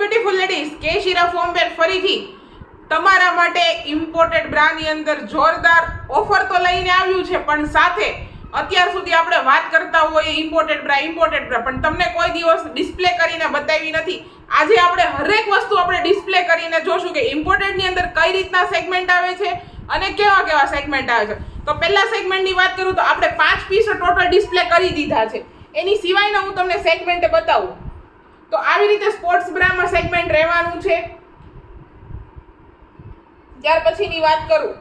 Beautiful ladies, કે શીરા ફોર્મવેર ફરીથી તમારા માટે ઇમ્પોર્ટેડ બ્રાની અંદર જોરદાર ઓફર તો લઈને આવ્યું છે, પણ સાથે અત્યાર સુધી આપણે વાત કરતા હોઈએ ઇમ્પોર્ટેડ બ્રા પણ તમને કોઈ દિવસ ડિસ્પ્લે કરીને બતાવી નથી. આજે આપણે હરેક વસ્તુ આપણે ડિસ્પ્લે કરીને જોશું કે ઇમ્પોર્ટેડ ની અંદર કઈ રીતના સેગમેન્ટ આવે છે અને કેવા કેવા સેગમેન્ટ આવે છે. તો પહેલા સેગમેન્ટની વાત કરું તો આપણે 5 પીસ ટોટલ ડિસ્પ્લે કરી દીધા છે. એની સિવાયના હું તમને સેગમેન્ટ બતાવું તો આવી રીતે સ્પોર્ટ્સ બ્રામાં સેગમેન્ટ રહેવાનું છે. ત્યાર પછીની વાત કરું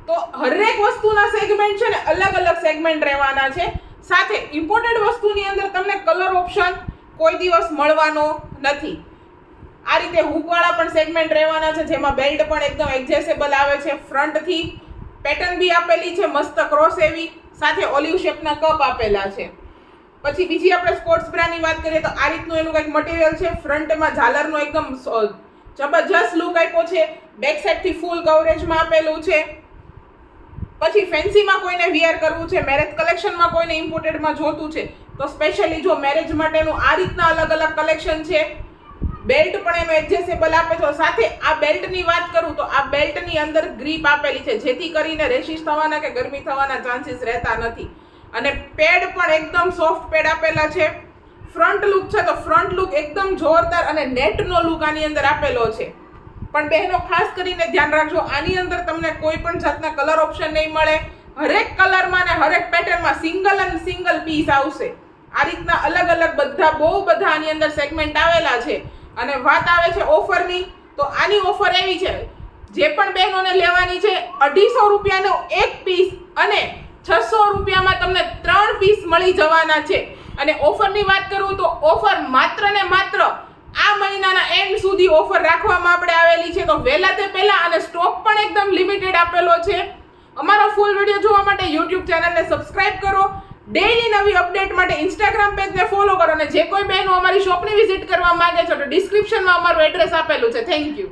તો હરેક વસ્તુના સેગમેન્ટ છે ને અલગ અલગ સેગમેન્ટ રહેવાના છે. સાથે ઇમ્પોર્ટેડ વસ્તુની અંદર તમને કલર ઓપ્શન કોઈ દિવસ મળવાનો નથી. આ રીતે હૂકવાળા પણ સેગમેન્ટ રહેવાના છે, જેમાં બેલ્ટ પણ એકદમ એડજસ્ટેબલ આવે છે. ફ્રન્ટથી પેટર્ન બી આપેલી છે મસ્ત ક્રોસ એવી, સાથે ઓલિવ શેપના કપ આપેલા છે. પછી બીજી આપણે સ્પોર્ટ્સ બ્રાની વાત કરીએ તો આ રીતનું એનું કંઈક મટીરિયલ છે. ફ્રન્ટમાં ઝાલરનો એકદમ જબરજસ્ત લુક આપ્યો છે. બેક સાઈડથી ફૂલ કવરેજમાં આપેલું છે. પછી ફેન્સીમાં કોઈને વિયર કરવું છે, મેરેજ કલેક્શનમાં કોઈને ઇમ્પોર્ટેડમાં જોતું છે તો સ્પેશિયલી જો મેરેજ માટેનું આ રીતના અલગ અલગ કલેક્શન છે. બેલ્ટ પણ એનો એડજસ્ટેબલ આપે છે. સાથે આ બેલ્ટની વાત કરું તો આ બેલ્ટની અંદર ગ્રીપ આપેલી છે, જેથી કરીને રેશિશ થવાના કે ગરમી થવાના ચાન્સીસ રહેતા નથી. અને પેડ પણ એકદમ સોફ્ટ પેડ આપેલા છે. ફ્રન્ટ લુક છે તો ફ્રન્ટ લુક એકદમ જોરદાર અને નેટનો લુક આની અંદર આપેલો છે. પણ બહેનો ખાસ કરીને ધ્યાન રાખજો, આની અંદર તમને કોઈ પણ જાતના કલર ઓપ્શન નહીં મળે. હરેક કલરમાં ને હરેક પેટર્નમાં સિંગલ પીસ આવશે. આ રીતના અલગ અલગ બધા બહુ બધા આની અંદર સેગમેન્ટ આવેલા છે. અને વાત આવે છે ઓફરની, તો આની ઓફર એવી છે, જે પણ બહેનોને લેવાની છે 250 રૂપિયાનો એક પીસ અને 600 રૂપિયામાં તમને 3 પીસ મળી જવાના છે. અને ઓફરની વાત કરું તો ઓફર માત્ર ને માત્ર આ મહિનાના એન્ડ સુધી ઓફર રાખવામાં આપણે આવેલી છે. તો વહેલા તે પહેલા, અને સ્ટોક પણ એકદમ લિમિટેડ આપેલો છે. અમારો ફૂલ વિડીયો જોવા માટે YouTube ચેનલને સબસ્ક્રાઇબ કરો. ડેઈલી નવી અપડેટ માટે ઇન્સ્ટાગ્રામ પેજને ફોલો કરો. અને જે કોઈ બહેનો અમારી શોપની વિઝિટ કરવા માંગે છે તો ડિસ્ક્રિપ્શનમાં અમારું એડ્રેસ આપેલું છે. Thank you.